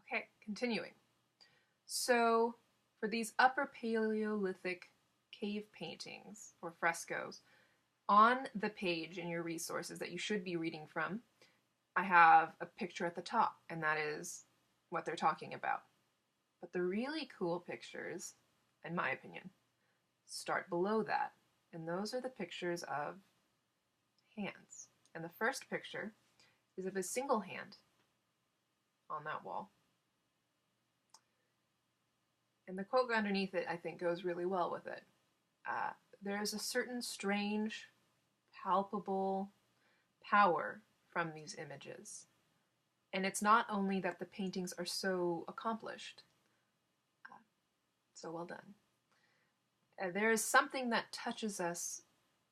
Okay, continuing. So, for these Upper Paleolithic cave paintings or frescoes, on the page in your resources that you should be reading from, I have a picture at the top, and that is what they're talking about. But the really cool pictures, in my opinion, start below that, and those are the pictures of hands. And the first picture is of a single hand on that wall. And the quote underneath it, I think, goes really well with it. There is a certain strange, palpable power from these images. And it's not only that the paintings are so accomplished, so well done. There is something that touches us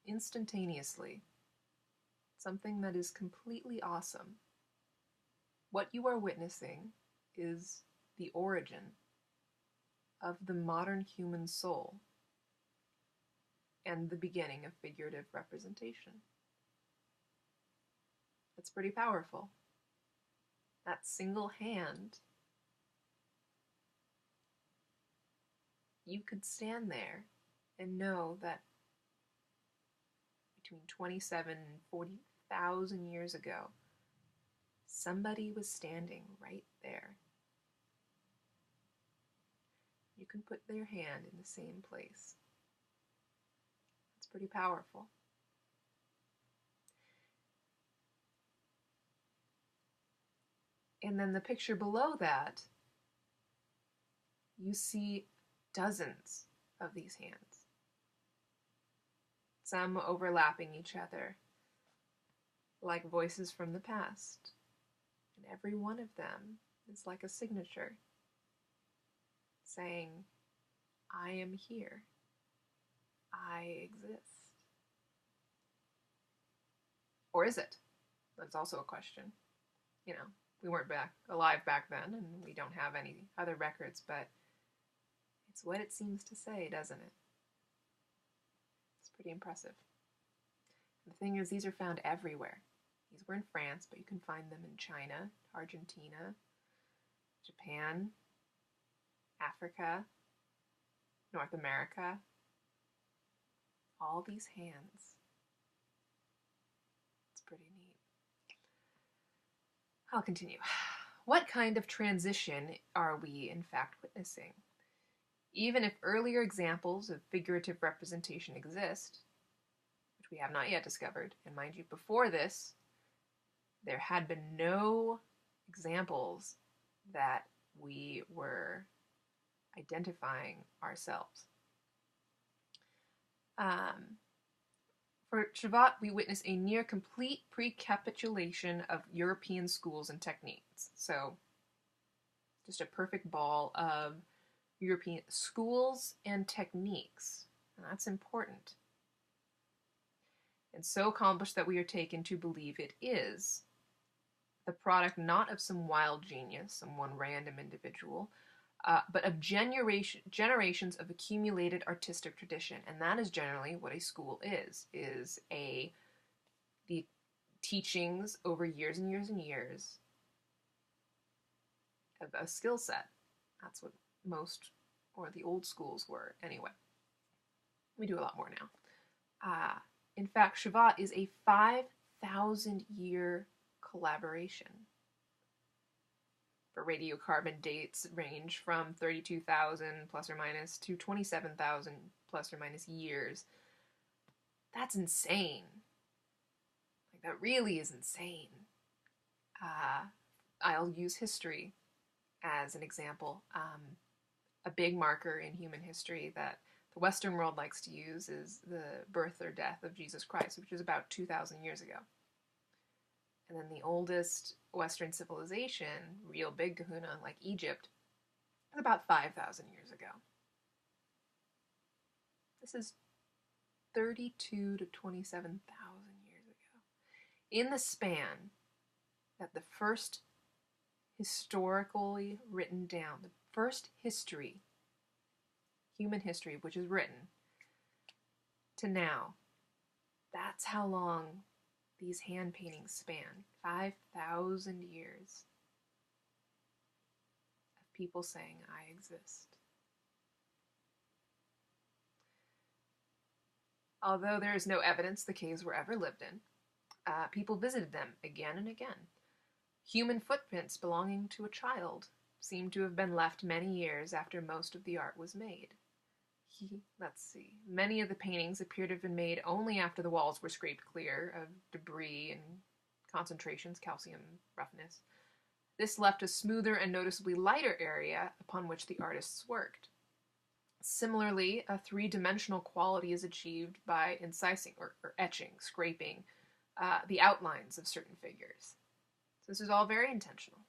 instantaneously, something that is completely awesome. What you are witnessing is the origin of the modern human soul and the beginning of figurative representation. That's pretty powerful. That single hand, you could stand there and know that between 27 and 40,000 years ago, somebody was standing right there. You can put their hand in the same place. It's pretty powerful. And then the picture below that, you see dozens of these hands, some overlapping each other, like voices from the past. And every one of them is like a signature, saying, I am here. I exist. Or is it? That's also a question. You know, we weren't alive back then, and we don't have any other records, but it's what it seems to say, doesn't it? It's pretty impressive. The thing is, these are found everywhere. These were in France, but you can find them in China, Argentina, Japan, Africa, North America. All these hands. It's pretty neat. I'll continue. What kind of transition are we, in fact, witnessing? Even if earlier examples of figurative representation exist, which we have not yet discovered, and mind you, before this, there had been no examples that we were identifying ourselves. For Shavat, we witness a near complete precapitulation of European schools and techniques. So, just a perfect ball of European schools and techniques. And that's important. And so accomplished that we are taken to believe it is the product not of some wild genius, some one random individual, but of generations of accumulated artistic tradition. And that is generally what a school is the teachings over years and years and years of a skill set. That's what most, or the old schools were anyway. We do a lot more now. In fact, Shavat is a 5,000-year collaboration. For radiocarbon dates range from 32,000 plus or minus to 27,000 plus or minus years. That's insane. Like, that really is insane. I'll use history as an example. A big marker in human history that the Western world likes to use is the birth or death of Jesus Christ, which is about 2,000 years ago. And then the oldest Western civilization, real big kahuna like Egypt, is about 5,000 years ago. This is 32 to 27,000 years ago. In the span that the first historically written down, the first history, human history, which is written, to now, that's how long these hand paintings span. 5,000 years. people saying, "I exist." Although there is no evidence the caves were ever lived in, people visited them again and again. Human footprints belonging to a child seem to have been left many years after most of the art was made. Let's see. Many of the paintings appear to have been made only after the walls were scraped clear of debris and concentrations, calcium roughness. This left a smoother and noticeably lighter area upon which the artists worked. Similarly, a three-dimensional quality is achieved by incising or etching, scraping the outlines of certain figures. So this is all very intentional.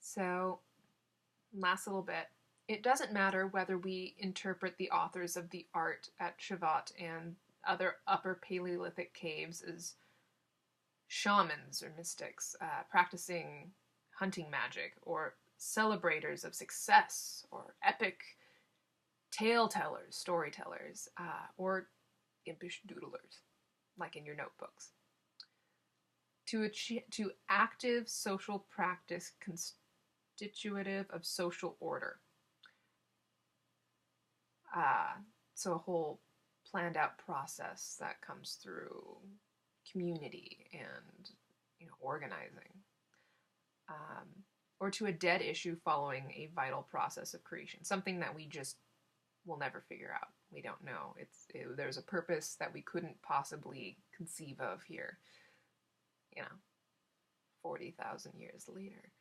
So, last little bit. It doesn't matter whether we interpret the authors of the art at Shavat and other Upper Paleolithic caves as shamans or mystics practicing hunting magic, or celebrators of success, or epic tale-tellers, storytellers, or impish doodlers, like in your notebooks. To active social practice constitutive of social order. So a whole planned out process that comes through community and organizing. Or to a dead issue following a vital process of creation, something that we just will never figure out. We don't know. There's a purpose that we couldn't possibly conceive of here, 40,000 years later.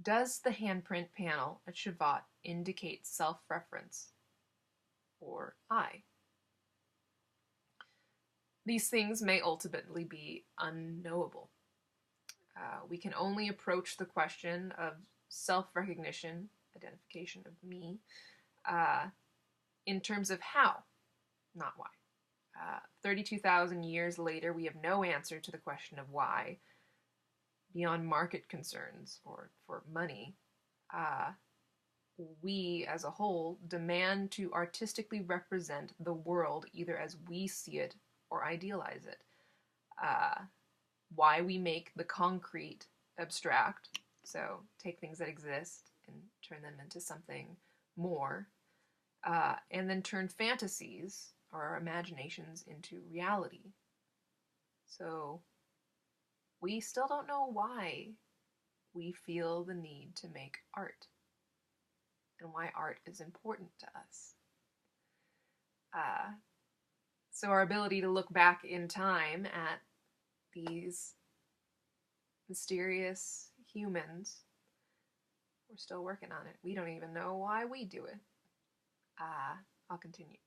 Does the handprint panel at Shavat indicate self-reference or I? These things may ultimately be unknowable. We can only approach the question of self-recognition, identification of me, in terms of how, not why. 32,000 years later, we have no answer to the question of why, beyond market concerns or for money. We, as a whole, demand to artistically represent the world either as we see it or idealize it. Why we make the concrete abstract, so take things that exist and turn them into something more, and then turn fantasies or our imaginations into reality. So we still don't know why we feel the need to make art and why art is important to us. So our ability to look back in time at these mysterious humans, we're still working on it. We don't even know why we do it. I'll continue.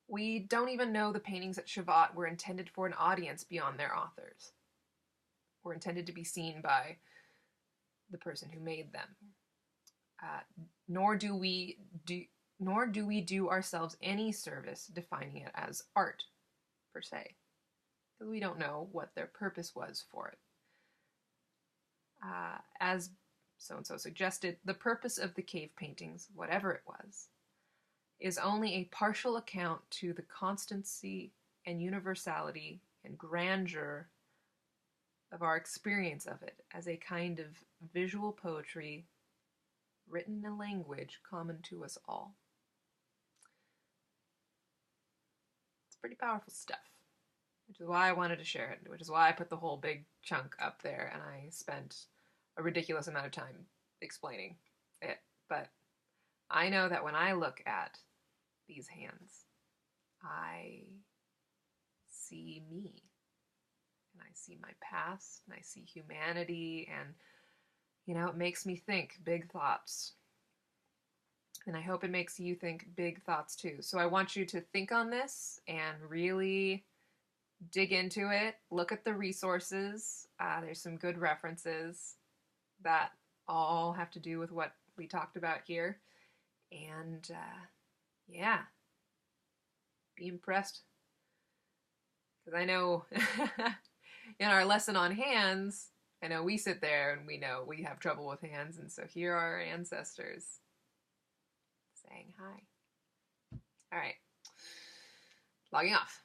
We don't even know the paintings at Shavat were intended for an audience beyond their authors. Were intended to be seen by the person who made them. Nor do we do ourselves any service defining it as art, per se, because we don't know what their purpose was for it. As so-and-so suggested, the purpose of the cave paintings, whatever it was, is only a partial account to the constancy and universality and grandeur of our experience of it as a kind of visual poetry written in a language common to us all. It's pretty powerful stuff, which is why I wanted to share it, which is why I put the whole big chunk up there, and I spent a ridiculous amount of time explaining it. But I know that when I look at these hands, I see me, and I see my past, and I see humanity, and it makes me think big thoughts. And I hope it makes you think big thoughts too. So I want you to think on this and really dig into it. Look at the resources. There's some good references that all have to do with what we talked about here. And yeah, be impressed. Because I know in our lesson on hands, I know we sit there and we know we have trouble with hands, and so here are our ancestors saying hi. All right, logging off.